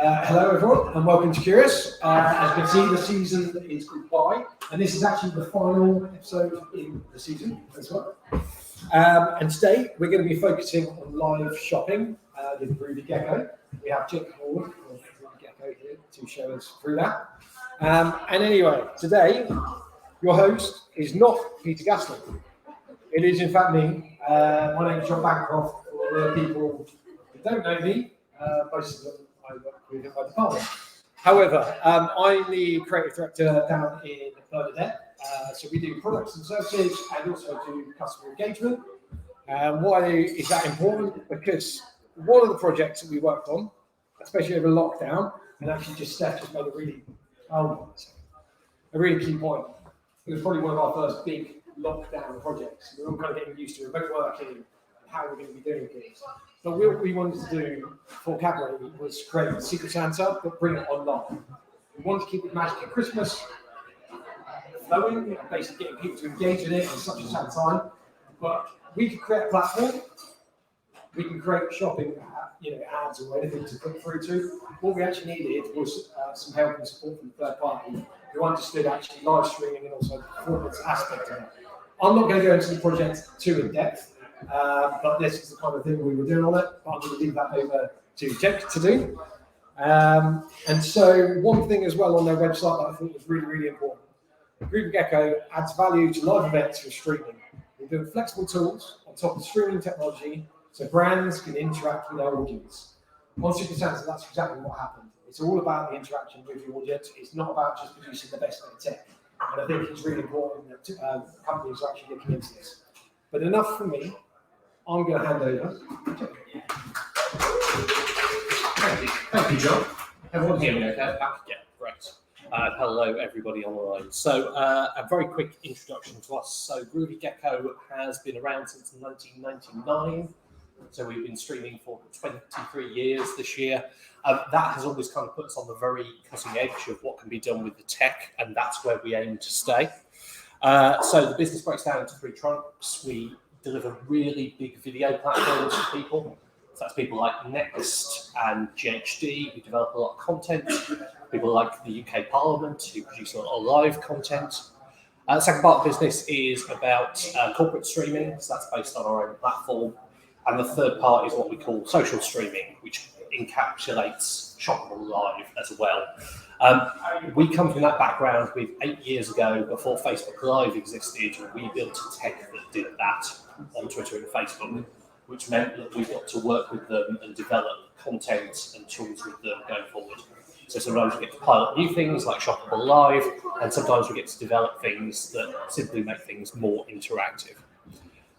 Hello everyone and welcome to Curious. As you can see, the season is goodbye and this is actually the final episode in the season as well. And today we're going to be focusing on live shopping with Groovy Gecko. We have Jake Hall of Groovy Gecko here to show us through that. And anyway, today your host is not Peter Gaslin. It is in fact me. My name is John Bancroft. For the people who don't know me, most of them I work with in my department. However, I'm the creative director down in Bernadette. So we do products and services and also do customer engagement. Why is that important? Because one of the projects that we worked on, especially over lockdown, and actually Steph just made a really key point. It was probably one of our first big lockdown projects. We were all kind of getting used to remote working and how we're going to be doing things. But what we wanted to do for Cabaret was create a Secret Santa, but bring it online. We wanted to keep the magic of Christmas flowing, basically getting people to engage in it in such a sad time. But we could create a platform. We can create shopping, ads or anything to click through to. What we actually needed was some help and support from the third party who understood actually live streaming and also the performance aspect of it. I'm not going to go into the project too in depth, but this is the kind of thing we were doing on it. But I'm going to leave that over to Jake to do. And so one thing as well on their website that I thought was really, really important. Groovy Gecko adds value to live events for streaming. We're doing flexible tools on top of streaming technology so brands can interact with their audience. On Secret Santa, that's exactly what happened. It's all about the interaction with your audience. It's not about just producing the best bit of tech. And I think it's really important that companies are actually looking into this. But enough from me. I'm going to hand over. Thank you, John. Everyone hear me okay? Yeah, great. Hello, everybody on the line. So, a very quick introduction to us. So, Groovy Gecko has been around since 1999. So, we've been streaming for 23 years this year. That has always kind of put us on the very cutting edge of what can be done with the tech, and that's where we aim to stay. So, the business breaks down into three trunks. We deliver really big video platforms for people. So that's people like Next and GHD, who develop a lot of content. People like the UK Parliament, who produce a lot of live content. The second part of the business is about corporate streaming, so that's based on our own platform. And the third part is what we call social streaming, which encapsulates shoppable live as well. We come from that background with 8 years ago, before Facebook Live existed, we built a tech that did that on Twitter and Facebook, which meant that we got to work with them and develop content and tools with them going forward. So sometimes we get to pilot new things like shoppable live, and sometimes we get to develop things that simply make things more interactive.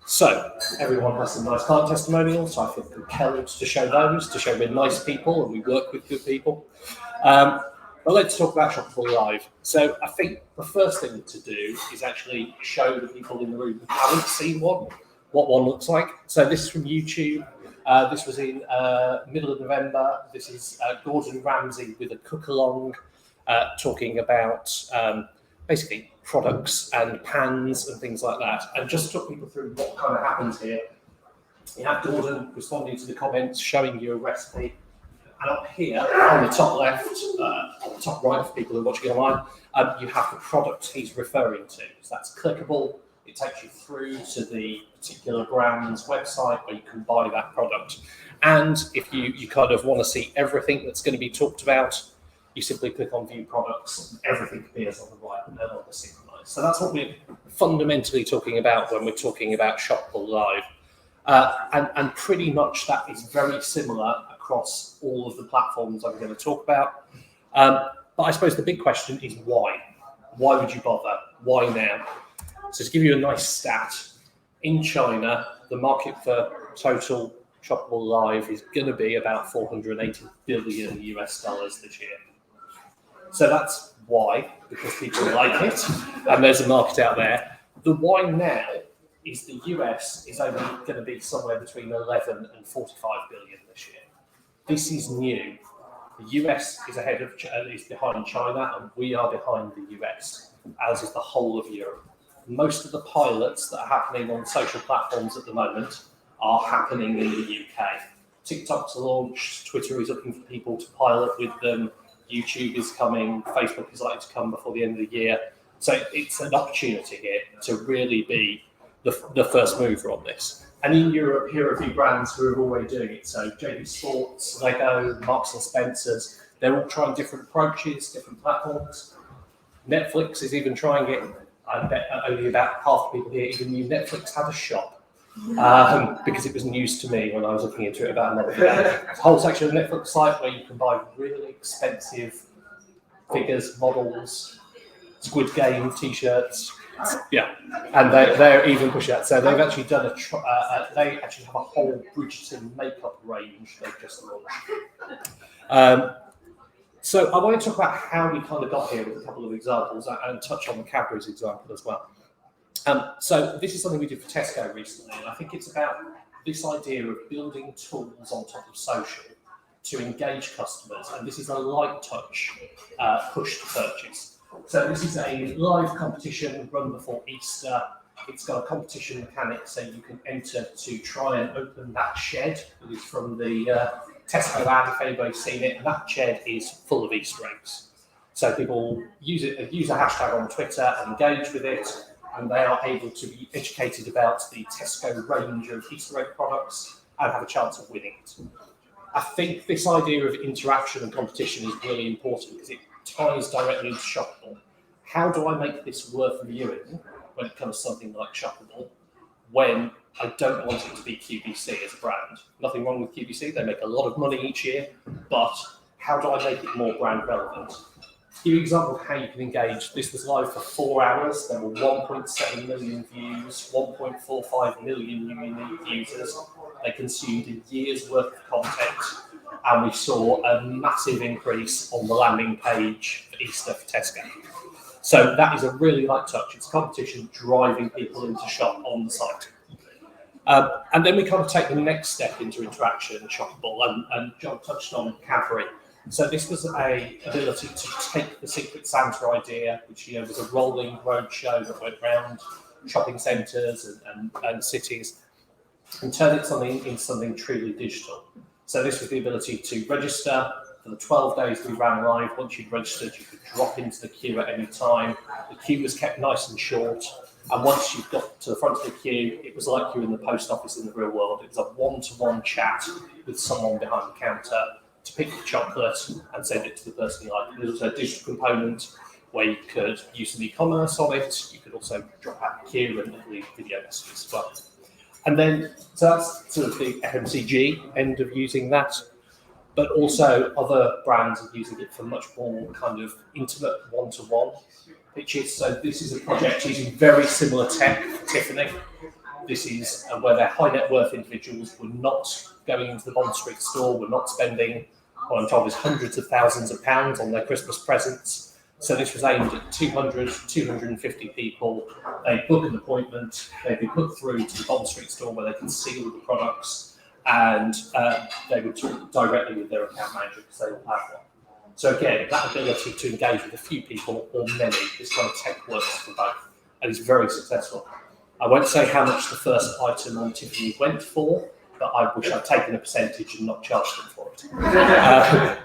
So everyone has some nice client testimonials, so I feel compelled to show those, to show we're nice people and we work with good people. But let's talk about shoppable live. So I think the first thing to do is actually show the people in the room who haven't seen one, what one looks like. So this is from YouTube. This was in middle of November. This is Gordon Ramsay with a cook-along talking about basically products and pans and things like that. And just to talk people through what kind of happens here. You have Gordon responding to the comments, showing you a recipe. And up here on the top left, on the top right for people who are watching online, you have the product he's referring to. So that's clickable. It takes you through to the particular brand's website where you can buy that product. And if you kind of want to see everything that's going to be talked about, you simply click on View Products, and everything appears on the right and on the synchronized. So that's what we're fundamentally talking about when we're talking about shoppable live. And pretty much that is very similar across all of the platforms I'm going to talk about. But I suppose the big question is why? Why would you bother? Why now? So to give you a nice stat, in China, the market for total shoppable live is going to be about $480 billion US this year. So that's why, because people like it, and there's a market out there. The why now is the US is only going to be somewhere between 11 and 45 billion this year. This is new. The US is behind China, and we are behind the US, as is the whole of Europe. Most of the pilots that are happening on social platforms at the moment are happening in the UK. TikTok's launched, Twitter is looking for people to pilot with them, YouTube is coming, Facebook is likely to come before the end of the year. So it's an opportunity here to really be the first mover on this. And in Europe, here are a few brands who are already doing it. So JD Sports, Lego, Marks and Spencer's, they're all trying different approaches, different platforms. Netflix is even trying it. I bet only about half the people here even knew Netflix had a shop. Because it was news to me when I was looking into it about a month ago. There's a whole section of the Netflix site where you can buy really expensive figures, models, Squid Game t-shirts. Yeah, and they're even pushing that. So they've actually done they actually have a whole Bridgerton makeup range they've just launched. So I want to talk about how we kind of got here with a couple of examples and touch on the Cadbury's example as well. So this is something we did for Tesco recently, and I think it's about this idea of building tools on top of social to engage customers, and this is a light touch push to purchase. So this is a live competition run before Easter. It's got a competition mechanic, so you can enter to try and open that shed that is from the Tesco ad, if anybody's seen it, and that shed is full of Easter eggs. So people use a hashtag on Twitter and engage with it, and they are able to be educated about the Tesco range of Easter egg products and have a chance of winning it. I think this idea of interaction and competition is really important because it ties directly into Shoppable. How do I make this worth viewing when it comes to something like Shoppable when I don't want it to be QVC as a brand? Nothing wrong with QVC, they make a lot of money each year, but how do I make it more brand relevant? Give you an example of how you can engage. This was live for 4 hours. There were 1.7 million views, 1.45 million unique users. They consumed a year's worth of content, and we saw a massive increase on the landing page for Easter for Tesco. So that is a really light touch. It's competition driving people into shop on the site. And then we kind of take the next step into interaction and Shoppable, and John touched on Cadbury. So this was an ability to take the Secret Santa idea, which was a rolling roadshow that went around shopping centres and cities, and turn it into something truly digital. So this was the ability to register. For the 12 days we ran live, once you'd registered, you could drop into the queue at any time. The queue was kept nice and short, and once you got to the front of the queue, it was like you were in the post office in the real world. It was a one-to-one chat with someone behind the counter to pick the chocolate and send it to the person you like. There was a digital component where you could use some e-commerce on it. You could also drop out the queue and leave video messages as well. And then, so that's sort of the FMCG end of using that, but also other brands are using it for much more kind of intimate one-to-one pitches. So this is a project using very similar tech for Tiffany. This is where their high net worth individuals were not going into the Bond Street store, were not spending, what I'm told is hundreds of thousands of pounds on their Christmas presents. So this was aimed at 250 people. They book an appointment, they'd be put through to the Bond Street store where they can see all the products, and they would talk directly with their account manager because they all have one. So again, that ability to engage with a few people or many, this kind of tech works for both, and it's very successful. I won't say how much the first item on Tiffany went for, but I wish I'd taken a percentage and not charged them for it.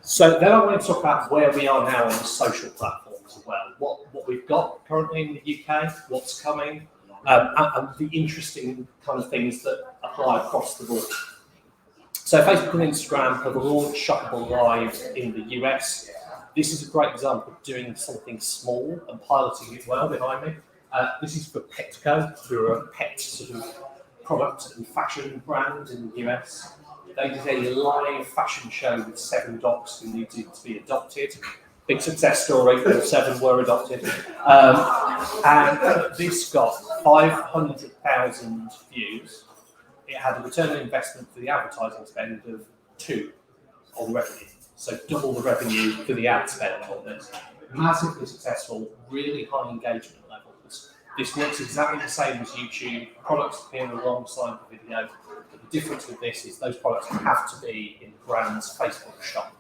So then I want to talk about where we are now on the social platforms as well. What we've got currently in the UK, what's coming, and the interesting kind of things that apply across the board. So Facebook and Instagram have launched Shoppable Live in the US. This is a great example of doing something small and piloting it well behind me. This is for Petco, who are a pet sort of product and fashion brand in the US. They did a live fashion show with 7 dogs who needed to be adopted. Big success story, all 7 were adopted. And this got 500,000 views. It had a return on investment for the advertising spend of 2 on revenue. So double the revenue for the ad spend on this. Massively successful, really high engagement levels. This works exactly the same as YouTube. Products appear alongside the video. But the difference with this is those products have to be in the brand's Facebook shop.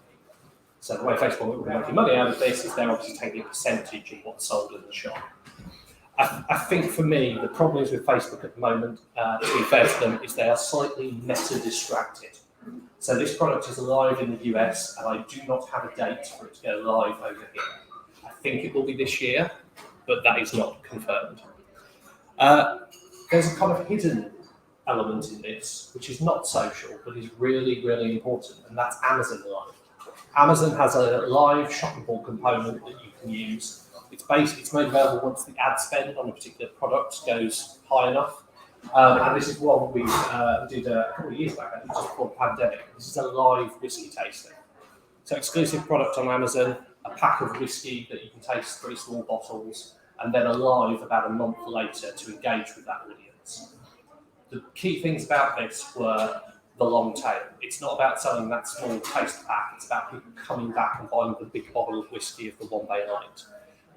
So the way Facebook will be making money out of this is they're obviously taking a percentage of what's sold in the shop. I think for me, the problem is with Facebook at the moment, to be fair to them, is they are slightly meta-distracted. So this product is live in the US, and I do not have a date for it to go live over here. I think it will be this year, but that is not confirmed. There's a kind of hidden element in this, which is not social, but is really, really important, and that's Amazon Live. Amazon has a live shoppable component that you can use. It's made available once the ad spend on a particular product goes high enough. And this is one we did a couple of years back, I think, just before the pandemic. This is a live whiskey tasting. So exclusive product on Amazon, a pack of whiskey that you can taste, 3 small bottles, and then a live about a month later to engage with that audience. The key things about this were the long tail. It's not about selling that small taste pack, it's about people coming back and buying the big bottle of whiskey of the one they liked.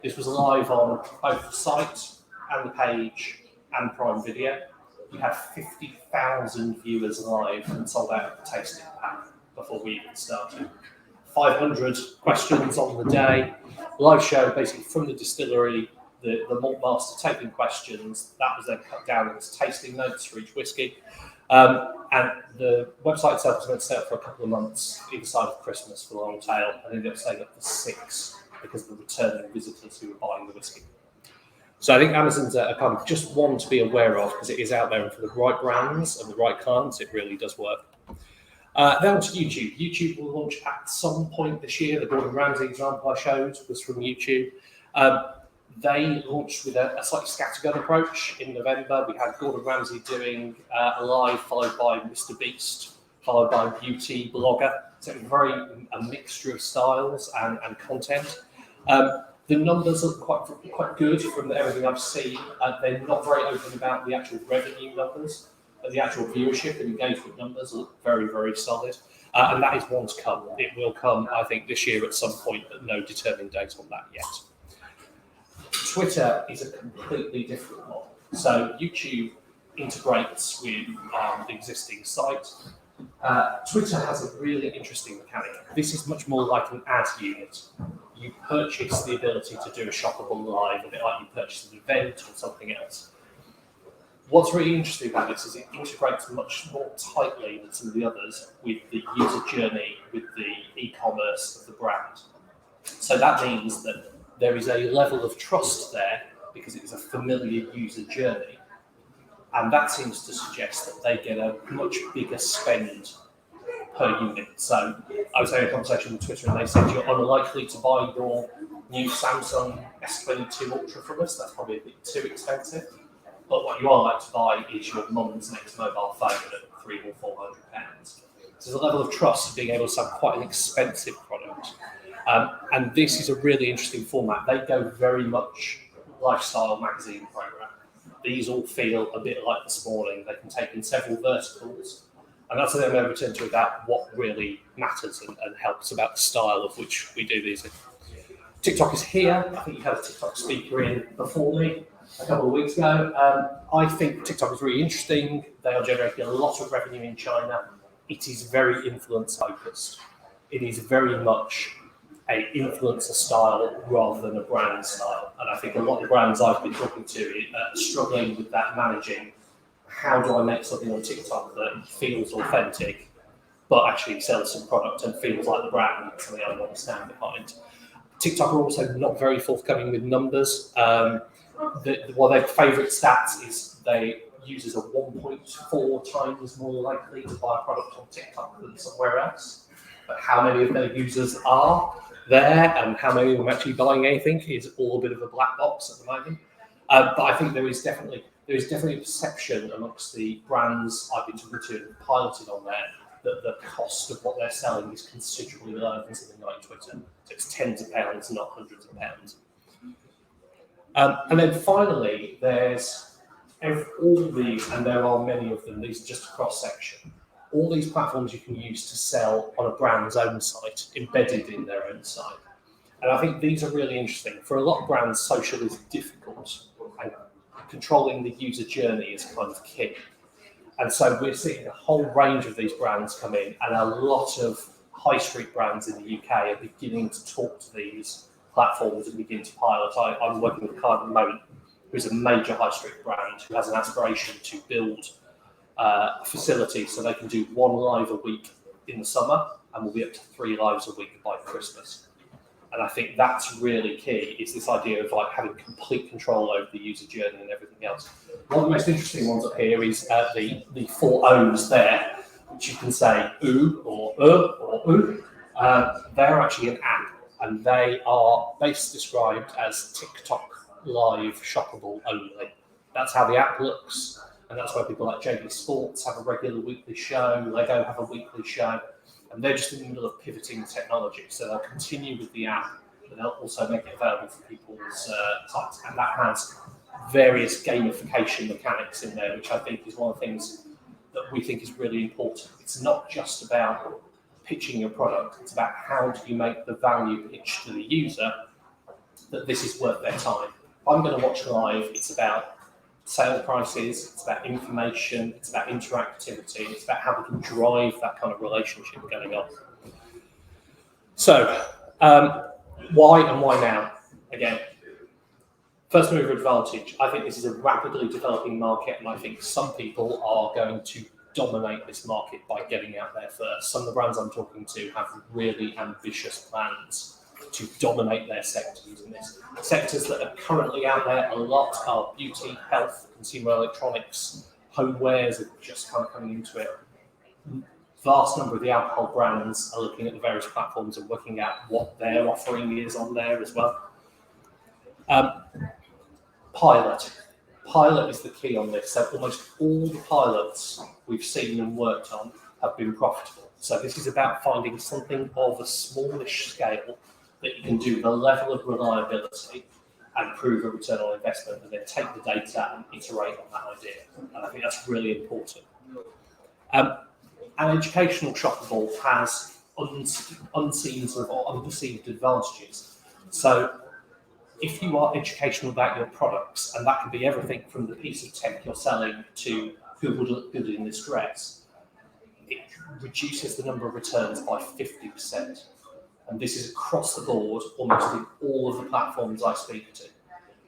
This was live on both the site and the page and Prime Video. We had 50,000 viewers live and sold out the tasting pack before we even started. 500 questions on the day. Live show basically from the distillery, the malt master taking questions. That was then cut down into tasting notes for each whiskey. And the website itself was meant to stay up for a couple of months either side of Christmas for the long tail, and ended up staying up for 6 because of the returning visitors who were buying the whiskey. So I think Amazon's a kind of just one to be aware of because it is out there, and for the right brands and the right clients, it really does work. Then on to YouTube. YouTube will launch at some point this year. The Gordon Ramsay example I showed was from YouTube. They launched with a slightly scattergun approach in November. We had Gordon Ramsay doing a live, followed by Mr. Beast, followed by a beauty blogger. So it was a mixture of styles and content. The numbers are quite good from everything I've seen. They're not very open about the actual revenue numbers, but the actual viewership and engagement numbers look very, very solid. And that is one to come. It will come, I think, this year at some point, but no determined date on that yet. Twitter is a completely different model. So YouTube integrates with the existing site. Twitter has a really interesting mechanic. This is much more like an ad unit. You purchase the ability to do a shoppable live, a bit like you purchase an event or something else. What's really interesting about this is it integrates much more tightly than some of the others with the user journey, with the e-commerce of the brand. So that means that there is a level of trust there because it is a familiar user journey. And that seems to suggest that they get a much bigger spend per unit. So I was having a conversation with Twitter and they said you're unlikely to buy your new Samsung S22 Ultra from us. That's probably a bit too expensive. But what you are like to buy is your mum's next mobile phone at £300 or £400. So there's a level of trust being able to sell quite an expensive product. And this is a really interesting format. They go very much lifestyle magazine program. These all feel a bit like This Morning. They can take in several verticals. And that's then over to about what really matters and helps about the style of which we do these in. TikTok is here. I think you had a TikTok speaker in before me a couple of weeks ago. I think TikTok is really interesting. They are generating a lot of revenue in China. It is very influence focused. It is very much an influencer style rather than a brand style. And I think a lot of brands I've been talking to are struggling with that managing. How do I make something on TikTok that feels authentic, but actually sells some product and feels like the brand, something I want to stand behind? TikTok are also not very forthcoming with numbers. One of their favourite stats is users are 1.4 times more likely to buy a product on TikTok than somewhere else. But how many of their users are there and how many of them actually buying anything is all a bit of a black box at the moment. But I think there is definitely a perception amongst the brands I've been talking to and piloted on there that the cost of what they're selling is considerably lower than something like Twitter. So it's tens of pounds, not hundreds of pounds. And then finally, there's all these, and there are many of them, these are just a cross-section. All these platforms you can use to sell on a brand's own site, embedded in their own site. And I think these are really interesting. For a lot of brands, social is difficult, and controlling the user journey is kind of key. And so we're seeing a whole range of these brands come in, and a lot of high street brands in the UK are beginning to talk to these platforms and begin to pilot. I'm working with a client at the moment who's a major high street brand who has an aspiration to build a facility so they can do 1 live a week in the summer and will be up to 3 lives a week by Christmas. And I think that's really key, is this idea of like having complete control over the user journey and everything else. One of the most interesting ones up here is the 4 O's there, which you can say oo or oo. They're actually an app, and they are basically described as TikTok live shoppable only. That's how the app looks, and that's where people like JD Sports have a regular weekly show, Lego have a weekly show, and they're just in the middle of pivoting technology. So they'll continue with the app, but they'll also make it available for people's sites, and that has various gamification mechanics in there, which I think is one of the things that we think is really important. It's not just about pitching your product, it's about how do you make the value pitch to the user that this is worth their time. If I'm going to watch live, it's about sale prices, it's about information, it's about interactivity, it's about how we can drive that kind of relationship going on. So, why and why now? Again, first mover advantage. I think this is a rapidly developing market, and I think some people are going to dominate this market by getting out there first. Some of the brands I'm talking to have really ambitious plans to dominate their sectors in this. Sectors that are currently out there a lot are beauty, health, consumer electronics, homewares are just kind of coming into it. Vast number of the alcohol brands are looking at the various platforms and working out what their offering is on there as well. Pilot is the key on this. So almost all the pilots we've seen and worked on have been profitable. So this is about finding something of a smallish scale that you can do the level of reliability and prove a return on investment, and then take the data and iterate on that idea. And I think that's really important. An educational shoppable has unseen sort of or unperceived advantages. So if you are educational about your products, and that can be everything from the piece of tech you're selling to who would look good in this dress, it reduces the number of returns by 50%. And this is across the board, almost in all of the platforms I speak to.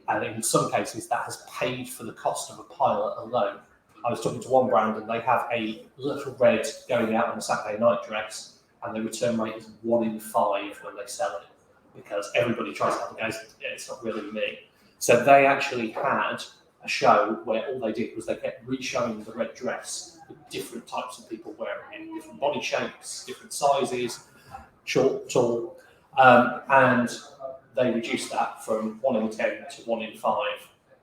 And in some cases, that has paid for the cost of a pilot alone. I was talking to one brand, and they have a little red going out on a Saturday night dress, and the return rate is 1 in 5 when they sell it, because everybody tries to have it, goes, yeah, it's not really me. So they actually had a show where all they did was they kept re-showing the red dress with different types of people wearing it, different body shapes, different sizes, short, tall, and they reduced that from 1 in 10 to 1 in 5,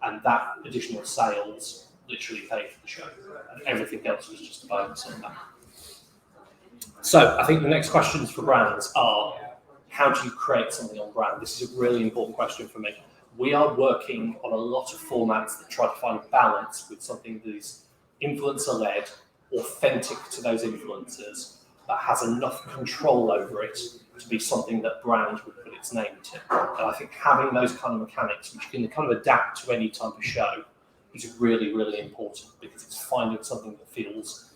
and that additional sales literally paid for the show, and everything else was just a bonus on that. So I think the next questions for brands are, how do you create something on brand? This is a really important question for me. We are working on a lot of formats that try to find balance with something that is influencer-led, authentic to those influencers, that has enough control over it to be something that brand would put its name to. And I think having those kind of mechanics, which you can kind of adapt to any type of show, is really, really important, because it's finding something that feels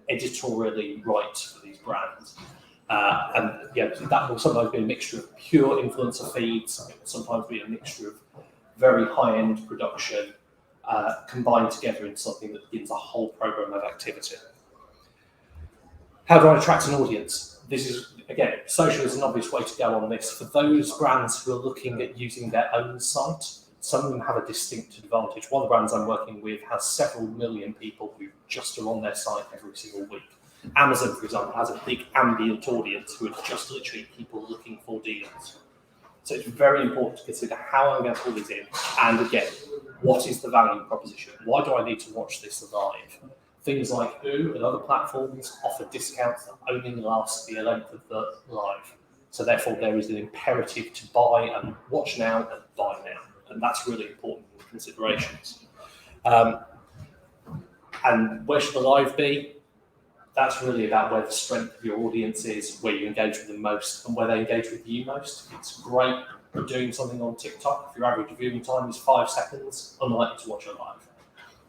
editorially right for these brands. And yeah, that will sometimes be a mixture of pure influencer feeds, it will sometimes be a mixture of very high-end production combined together in something that gives a whole program of activity. How do I attract an audience? This is, again, social is an obvious way to go on this. For those brands who are looking at using their own site, some of them have a distinct advantage. One of the brands I'm working with has several million people who just are on their site every single week. Amazon, for example, has a big ambient audience who are just literally people looking for deals. So it's very important to consider how I'm going to pull these in. And again, what is the value proposition? Why do I need to watch this live? Things like Oo and other platforms offer discounts that only last the length of the live. So therefore, there is an imperative to buy and watch now and buy now. And that's really important in considerations. And where should the live be? That's really about where the strength of your audience is, where you engage with them most, and where they engage with you most. It's great for doing something on TikTok. If your average viewing time is 5 seconds, unlikely to watch it live.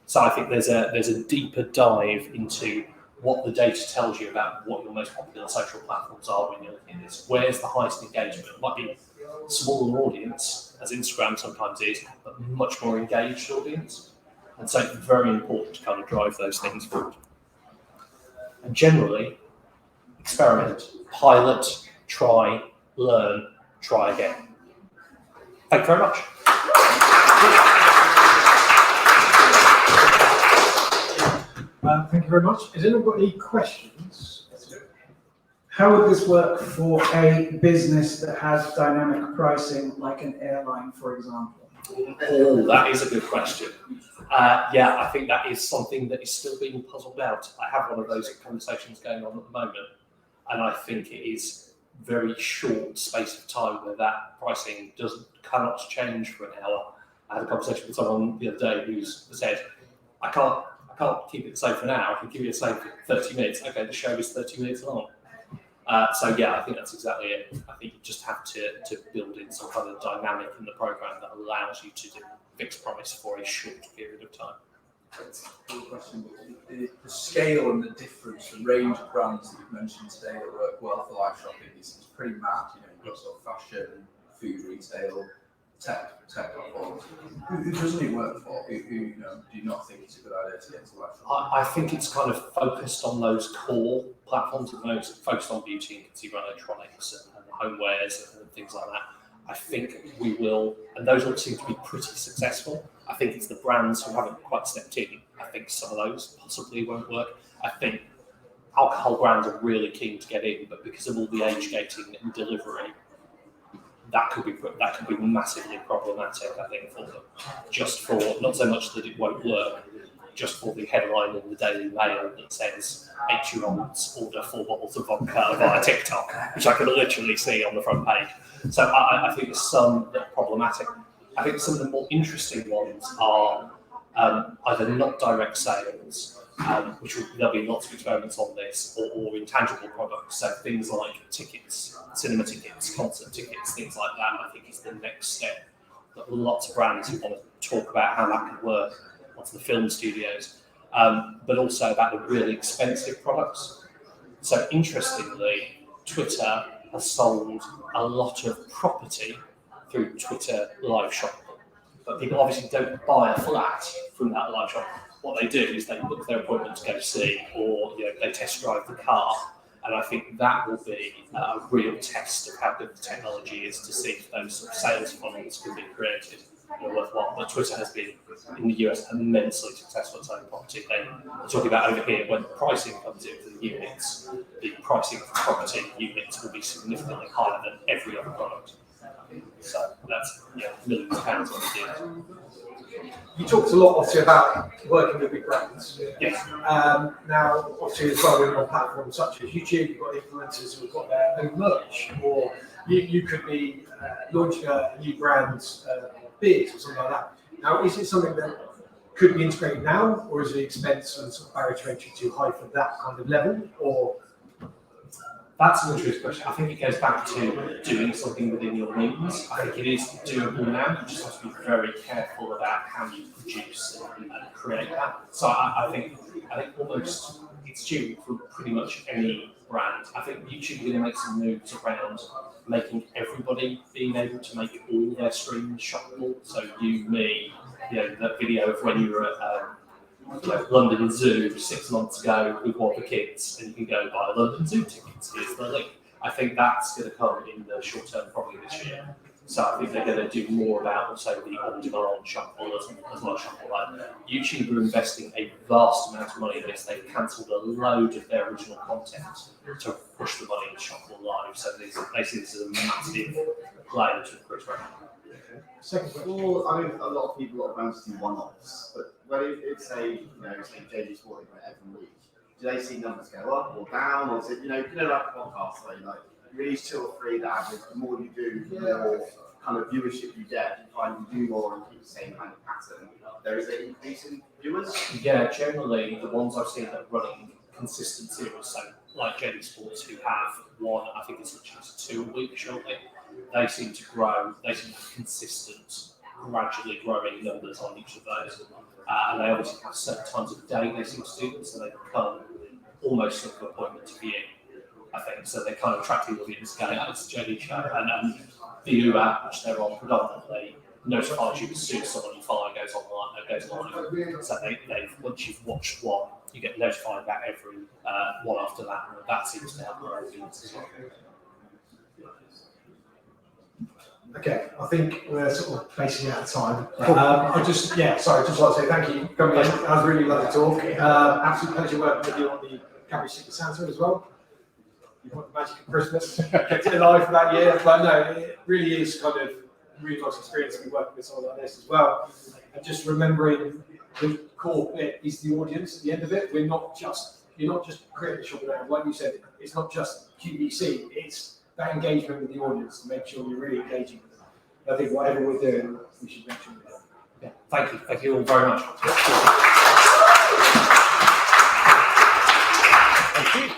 So I think there's a deeper dive into what the data tells you about what your most popular social platforms are when you're looking at this. Where's the highest engagement? It might be smaller audience, as Instagram sometimes is, but much more engaged audience. And so it's very important to kind of drive those things forward. And generally, experiment, pilot, try, learn, try again. Thank you very much. Thank you very much. Has anyone got any questions? How would this work for a business that has dynamic pricing, like an airline, for example? Oh, that is a good question. Yeah, I think that is something that is still being puzzled out. I have one of those conversations going on at the moment, and I think it is very short space of time where that pricing cannot change for an hour. I had a conversation with someone the other day who said, I can't keep it the same for an hour, I can keep it the same for 30 minutes. Okay, the show is 30 minutes long. So yeah, I think that's exactly it. I think you just have to build in some kind of dynamic in the program that allows you to do fixed price for a short period of time. That's a cool question. The scale and the difference, the range of brands that you've mentioned today that work well for live shopping is pretty mad. You know, you've got sort of fashion, food retail, tech platforms. Who doesn't it work for? Who do you not think it's a good idea to get into live shopping? I think it's kind of focused on those core platforms. It's focused on beauty and consumer electronics and homewares and things like that. I think we will, and those all seem to be pretty successful. I think it's the brands who haven't quite stepped in. I think some of those possibly won't work. I think alcohol brands are really keen to get in, but because of all the age gating and delivery, that could be massively problematic, I think, for them. Just for, not so much that it won't work, just for the headline in the Daily Mail that says 8-year-olds order 4 bottles of vodka via TikTok, which I can literally see on the front page. So I think there's some that are problematic. I think some of the more interesting ones are either not direct sales, which there'll be lots of experiments on this, or intangible products. So things like tickets, cinema tickets, concert tickets, things like that, I think is the next step. That lots of brands who want to talk about how that could work, lots of the film studios, but also about the really expensive products. So interestingly, Twitter has sold a lot of property through Twitter live shopping. But people obviously don't buy a flat from that live shop. What they do is they book their appointment to go see, or they test drive the car. And I think that will be a real test of how good the technology is to see if those sort of sales funnels can be created and worthwhile. But Twitter has been, in the US, immensely successful at selling property. They're talking about over here, when pricing comes in for the units, the pricing for property units will be significantly higher than every other product. So that's millions of pounds on the deal. You talked a lot, obviously, about working with big brands. Yes. Now, obviously, as well, we're on platforms such as YouTube, you've got influencers who've got their own merch, or you could be launching a new brand, beers or something like that. Now, is it something that could be integrated now, or is the expense and sort of barrier to entry too high for that kind of level? Or that's an interesting question. I think it goes back to doing something within your means. I think it is doable now. You just have to be very careful about how you produce and create that. So I think almost it's due for pretty much any brand. I think YouTube is going to make some moves around making everybody being able to make all their streams shoppable. So you, me, that video of when you were at London Zoo 6 months ago with one of the kids, and you can go buy London Zoo tickets. Here's the link. I think that's going to come in the short term, probably this year. So I think they're going to do more about also the on-demand shoppable as well as shoppable. YouTube are investing a vast amount of money in this. They've cancelled a load of their original content to push the money into shoppable live. So they see this as a massive play to increase revenue. second question. Well, I mean, a lot of people, a lot of brands do one-offs, but when it's say JD Sporting every week, do they see numbers go up or down, or is it, like a podcast, like you release 2 or 3 that average, the more you do, the more kind of viewership you get, you find you do more and keep the same kind of pattern. There is an increase in viewers? Yeah, generally the ones I've seen that are running consistent series, so like JD Sports who have one, I think it's 2 a week shortly, they seem to grow, they seem to have consistent, gradually growing numbers on each of those. And they obviously have certain times of day they seem to do them, so they become almost like an appointment to view, I think. So they kind of track the audience going, it's a JD show. And the new app, which they're on predominantly, notifies you as soon as someone you follow goes online, goes live. So once you've watched one, you get notified about every one after that, and that seems to help our audience as well. Okay, I think we're sort of basically out of time. Just like to say thank you for coming in. That was really lovely talk. Absolute pleasure working with you on the Cadbury Secret Santa as well. You've got the magic of Christmas, kept it alive for that year. But no, it really is kind of really nice experience to be working with someone like this as well. And just remembering the core bit is the audience at the end of it. You're not just creating a shopping app. Like you said, it's not just QVC, it's that engagement with the audience to make sure you're really engaging with them. I think whatever we're doing, we should make sure we're doing. Yeah, thank you all very much. Thank you.